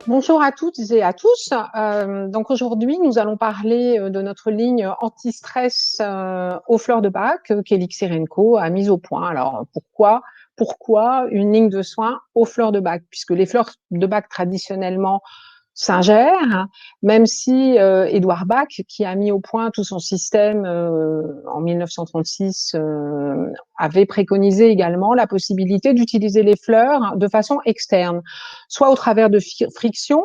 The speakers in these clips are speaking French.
Bonjour à toutes et à tous. Donc aujourd'hui, nous allons parler de notre ligne anti-stress aux fleurs de bac qu'Elixir Co a mise au point. Alors pourquoi une ligne de soins aux fleurs de bac? Puisque les fleurs de bac traditionnellement s'ingèrent, même si Édouard Bach, qui a mis au point tout son système en 1936, avait préconisé également la possibilité d'utiliser les fleurs de façon externe, soit au travers de friction,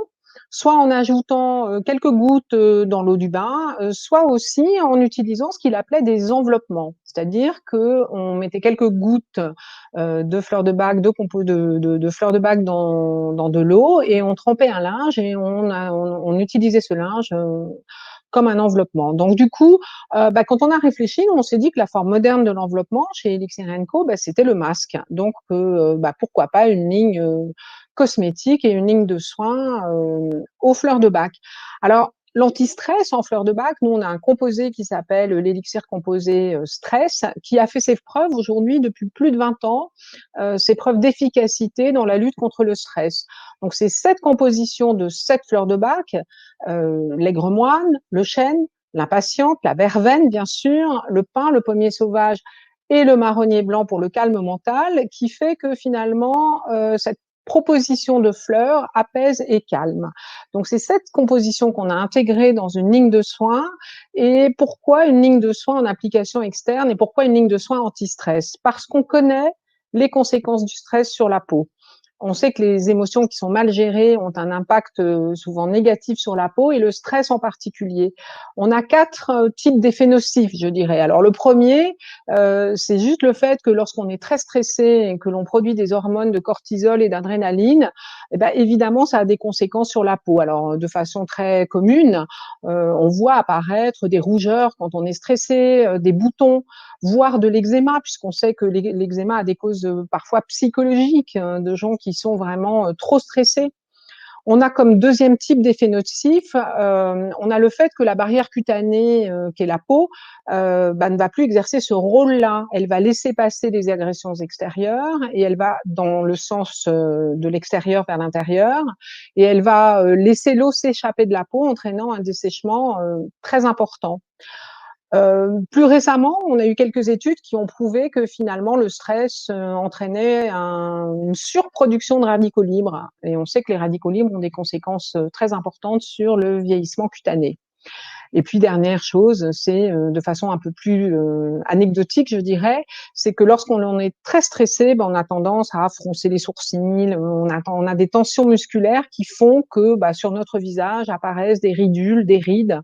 soit en ajoutant quelques gouttes dans l'eau du bain, soit aussi en utilisant ce qu'il appelait des enveloppements, c'est-à-dire qu'on mettait quelques gouttes de fleurs de bac, de fleurs de bac dans de l'eau, et on trempait un linge et on utilisait ce linge comme un enveloppement. Donc du coup, quand on a réfléchi, on s'est dit que la forme moderne de l'enveloppement chez Elixir Co, c'était le masque. Donc pourquoi pas une ligne cosmétique et une ligne de soins aux fleurs de bac. Alors l'anti-stress en fleurs de bac, nous on a un composé qui s'appelle l'élixir composé stress, qui a fait ses preuves aujourd'hui depuis plus de 20 ans, ses preuves d'efficacité dans la lutte contre le stress. Donc c'est 7 compositions de 7 fleurs de bac, l'aigre-moine, le chêne, l'impatiente, la verveine bien sûr, le pin, le pommier sauvage et le marronnier blanc pour le calme mental, qui fait que finalement cette proposition de fleurs apaise et calme. Donc c'est cette composition qu'on a intégrée dans une ligne de soins. Et pourquoi une ligne de soins en application externe et pourquoi une ligne de soins anti-stress? Parce qu'on connaît les conséquences du stress sur la peau. On sait que les émotions qui sont mal gérées ont un impact souvent négatif sur la peau, et le stress en particulier. On a 4 types d'effets nocifs, je dirais. Alors le premier, c'est juste le fait que lorsqu'on est très stressé et que l'on produit des hormones de cortisol et d'adrénaline, évidemment, ça a des conséquences sur la peau. Alors de façon très commune, on voit apparaître des rougeurs quand on est stressé, des boutons, voire de l'eczéma, puisqu'on sait que l'eczéma a des causes parfois psychologiques, de gens qui sont vraiment trop stressés. On a comme deuxième type d'effet nocif, on a le fait que la barrière cutanée, qui est la peau, ne va plus exercer ce rôle-là. Elle va laisser passer des agressions extérieures et elle va dans le sens de l'extérieur vers l'intérieur, et elle va laisser l'eau s'échapper de la peau, entraînant un dessèchement très important. Plus récemment, on a eu quelques études qui ont prouvé que finalement le stress entraînait une surproduction de radicaux libres, et on sait que les radicaux libres ont des conséquences très importantes sur le vieillissement cutané. Et puis dernière chose, c'est de façon un peu plus anecdotique, je dirais, c'est que lorsqu'on est très stressé, on a tendance à froncer les sourcils, on a des tensions musculaires qui font que sur notre visage apparaissent des ridules, des rides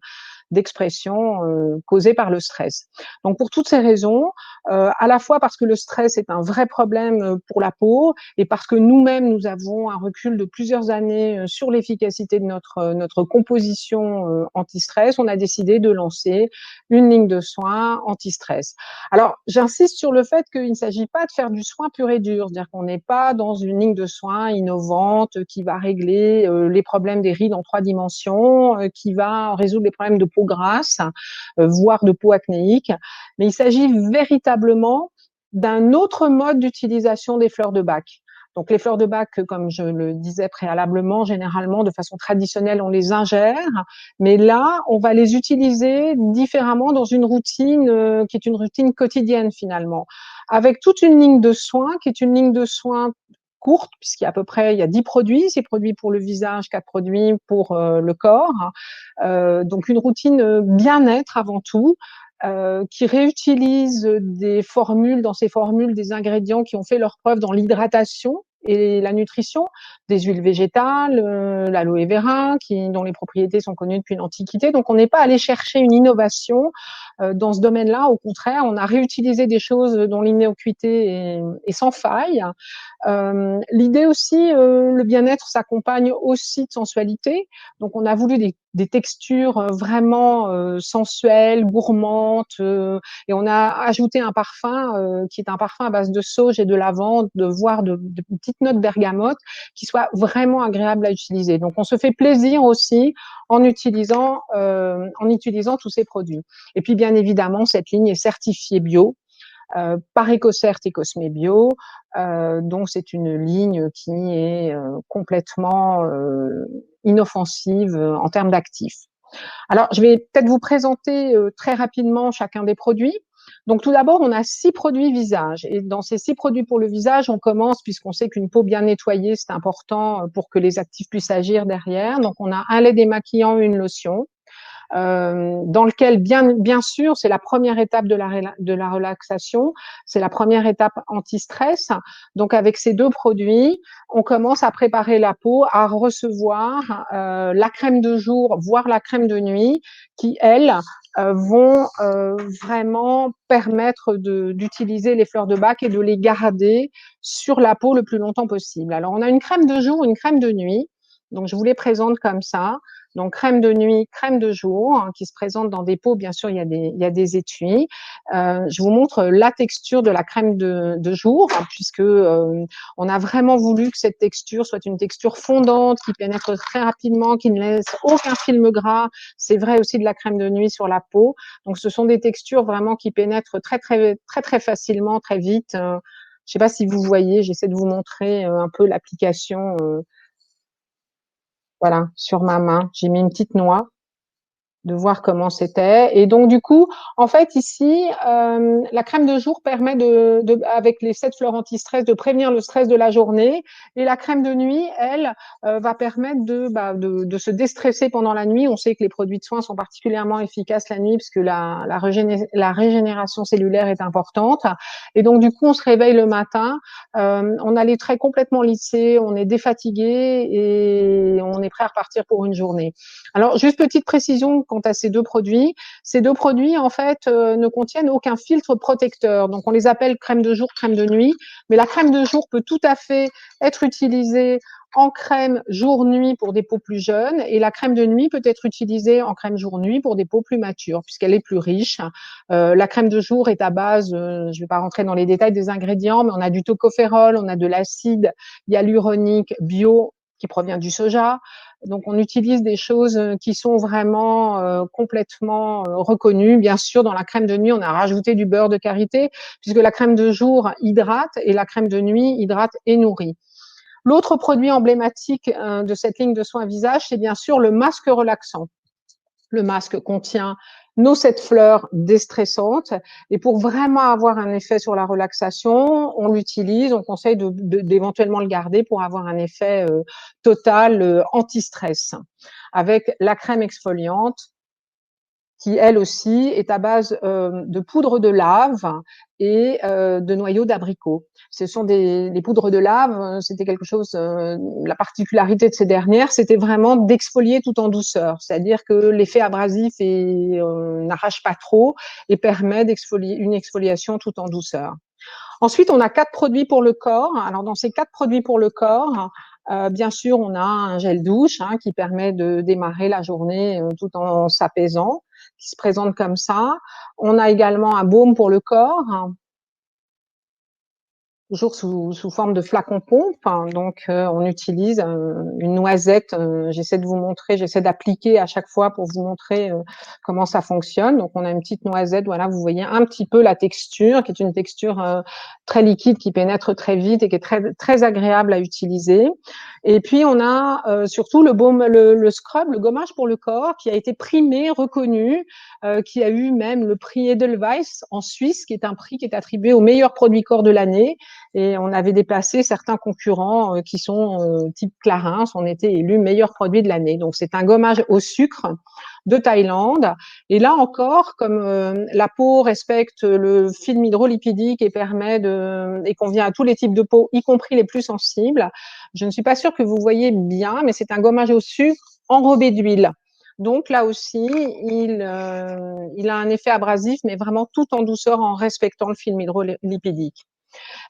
d'expression causées par le stress. Donc pour toutes ces raisons, à la fois parce que le stress est un vrai problème pour la peau, et parce que nous-mêmes nous avons un recul de plusieurs années sur l'efficacité de notre composition anti-stress, on a décidé de lancer une ligne de soins anti-stress. Alors j'insiste sur le fait qu'il ne s'agit pas de faire du soin pur et dur, c'est-à-dire qu'on n'est pas dans une ligne de soins innovante qui va régler les problèmes des rides en 3 dimensions, qui va résoudre les problèmes de peau grasse, voire de peau acnéique, mais il s'agit véritablement d'un autre mode d'utilisation des fleurs de bac. Donc les fleurs de bac, comme je le disais préalablement, généralement de façon traditionnelle, on les ingère, mais là, on va les utiliser différemment dans une routine qui est une routine quotidienne finalement, avec toute une ligne de soins qui est une ligne de soins courte, puisqu'il y a à peu près il y a 10 produits, 6 produits pour le visage, 4 produits pour le corps. Donc une routine bien-être avant tout, qui réutilise des formules, dans ces formules, des ingrédients qui ont fait leur preuve dans l'hydratation et la nutrition, des huiles végétales, l'aloe vera, dont les propriétés sont connues depuis l'Antiquité. Donc on n'est pas allé chercher une innovation dans ce domaine-là. Au contraire, on a réutilisé des choses dont l'innocuité est sans faille. L'idée aussi, le bien-être s'accompagne aussi de sensualité. Donc on a voulu des textures vraiment sensuelles, gourmandes, et on a ajouté un parfum qui est un parfum à base de sauge et de lavande, voire de petites notes bergamote, qui soit vraiment agréable à utiliser. Donc on se fait plaisir aussi en utilisant tous ces produits. Et puis bien évidemment, cette ligne est certifiée bio. par EcoCert et Cosme Bio. Donc c'est une ligne qui est complètement inoffensive en termes d'actifs. Alors, je vais peut-être vous présenter très rapidement chacun des produits. Donc, tout d'abord, on a 6 produits visage. Et dans ces 6 produits pour le visage, on commence, puisqu'on sait qu'une peau bien nettoyée, c'est important pour que les actifs puissent agir derrière. Donc, on a un lait démaquillant, une lotion. Dans lequel, bien sûr, c'est la première étape de la relaxation, c'est la première étape anti-stress. Donc, avec ces 2 produits, on commence à préparer la peau à recevoir la crème de jour, voire la crème de nuit, qui, elles, vont vraiment permettre d'utiliser les fleurs de bac et de les garder sur la peau le plus longtemps possible. Alors, on a une crème de jour, une crème de nuit. Donc, je vous les présente comme ça. Donc, crème de nuit, crème de jour, qui se présente dans des pots. Bien sûr, il y a des étuis. Je vous montre la texture de la crème de jour, puisque on a vraiment voulu que cette texture soit une texture fondante, qui pénètre très rapidement, qui ne laisse aucun film gras. C'est vrai aussi de la crème de nuit sur la peau. Donc, ce sont des textures vraiment qui pénètrent très facilement, très vite. Je ne sais pas si vous voyez, j'essaie de vous montrer un peu l'application. Voilà, sur ma main, j'ai mis une petite noix, de voir comment c'était. Et donc, du coup, en fait, ici, la crème de jour permet avec les 7 fleurs anti-stress, de prévenir le stress de la journée. Et la crème de nuit, elle, va permettre de se déstresser pendant la nuit. On sait que les produits de soins sont particulièrement efficaces la nuit, parce que la régénération cellulaire est importante. Et donc, du coup, on se réveille le matin, on a les traits complètement lissés, on est défatigué et on est prêt à repartir pour une journée. Alors, juste petite précision quant à ces 2 produits. Ces 2 produits, en fait, ne contiennent aucun filtre protecteur. Donc, on les appelle crème de jour, crème de nuit. Mais la crème de jour peut tout à fait être utilisée en crème jour-nuit pour des peaux plus jeunes, et la crème de nuit peut être utilisée en crème jour-nuit pour des peaux plus matures, puisqu'elle est plus riche. La crème de jour est à base, je ne vais pas rentrer dans les détails des ingrédients, mais on a du tocopherol, on a de l'acide hyaluronique bio qui provient du soja. Donc, on utilise des choses qui sont vraiment complètement reconnues. Bien sûr, dans la crème de nuit, on a rajouté du beurre de karité, puisque la crème de jour hydrate et la crème de nuit hydrate et nourrit. L'autre produit emblématique de cette ligne de soins visage, c'est bien sûr le masque relaxant. Le masque contient nos 7 fleurs déstressantes, et pour vraiment avoir un effet sur la relaxation, on l'utilise, on conseille d'éventuellement le garder pour avoir un effet total anti-stress, avec la crème exfoliante, qui elle aussi est à base de poudre de lave et de noyaux d'abricot. Ce sont les poudres de lave, c'était quelque chose, la particularité de ces dernières, c'était vraiment d'exfolier tout en douceur, c'est-à-dire que l'effet abrasif n'arrache pas trop et permet une exfoliation tout en douceur. Ensuite, on a 4 produits pour le corps. Alors, dans ces 4 produits pour le corps, bien sûr, on a un gel douche qui permet de démarrer la journée tout en s'apaisant, qui se présente comme ça. On a également un baume pour le corps, toujours sous forme de flacon pompe. Donc, on utilise une noisette. J'essaie de vous montrer, j'essaie d'appliquer à chaque fois pour vous montrer comment ça fonctionne. Donc, on a une petite noisette. Voilà, vous voyez un petit peu la texture, qui est une texture très liquide, qui pénètre très vite et qui est très agréable à utiliser. Et puis, on a surtout le baume, le scrub, le gommage pour le corps, qui a été primé, reconnu, qui a eu même le prix Edelweiss en Suisse, qui est un prix qui est attribué aux meilleurs produits corps de l'année. Et on avait déplacé certains concurrents qui sont type Clarins, on était élus meilleurs produits de l'année. Donc, c'est un gommage au sucre de Thaïlande. Et là encore, comme la peau respecte le film hydrolipidique et et convient à tous les types de peau, y compris les plus sensibles, je ne suis pas sûre que vous voyez bien, mais c'est un gommage au sucre enrobé d'huile. Donc là aussi, il a un effet abrasif, mais vraiment tout en douceur, en respectant le film hydrolipidique.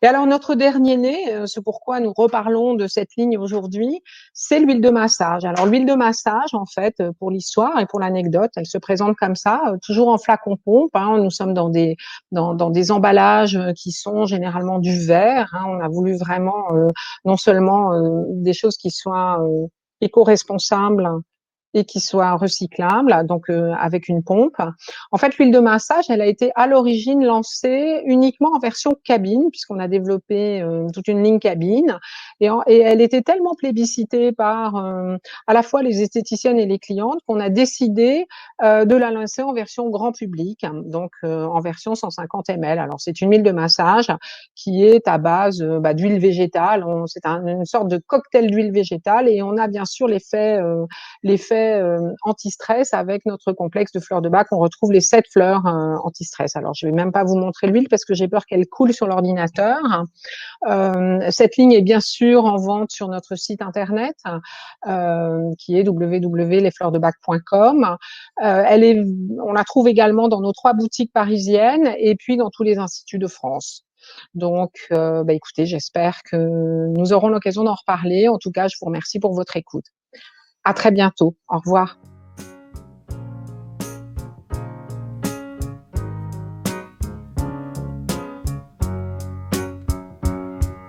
Et alors, notre dernier né, c'est pourquoi nous reparlons de cette ligne aujourd'hui, c'est l'huile de massage. Alors, l'huile de massage, en fait, pour l'histoire et pour l'anecdote, elle se présente comme ça, toujours en flacon pompe. Nous sommes dans des emballages qui sont généralement du verre. On a voulu vraiment non seulement des choses qui soient éco-responsables et qui soit recyclable, donc avec une pompe. En fait, l'huile de massage, elle a été à l'origine lancée uniquement en version cabine, puisqu'on a développé toute une ligne cabine, et elle était tellement plébiscitée par à la fois les esthéticiennes et les clientes qu'on a décidé de la lancer en version grand public, donc en version 150 ml. Alors c'est une huile de massage qui est à base d'huile végétale. C'est une sorte de cocktail d'huile végétale, et on a bien sûr l'effet anti-stress avec notre complexe de fleurs de bac. On retrouve les 7 fleurs anti-stress. Alors je ne vais même pas vous montrer l'huile parce que j'ai peur qu'elle coule sur l'ordinateur. Cette ligne est bien sûr en vente sur notre site internet qui est www.lesfleursdebac.com. On la trouve également dans nos 3 boutiques parisiennes et puis dans tous les instituts de France. Donc, écoutez, j'espère que nous aurons l'occasion d'en reparler. En tout cas, je vous remercie pour votre écoute. À très bientôt. Au revoir.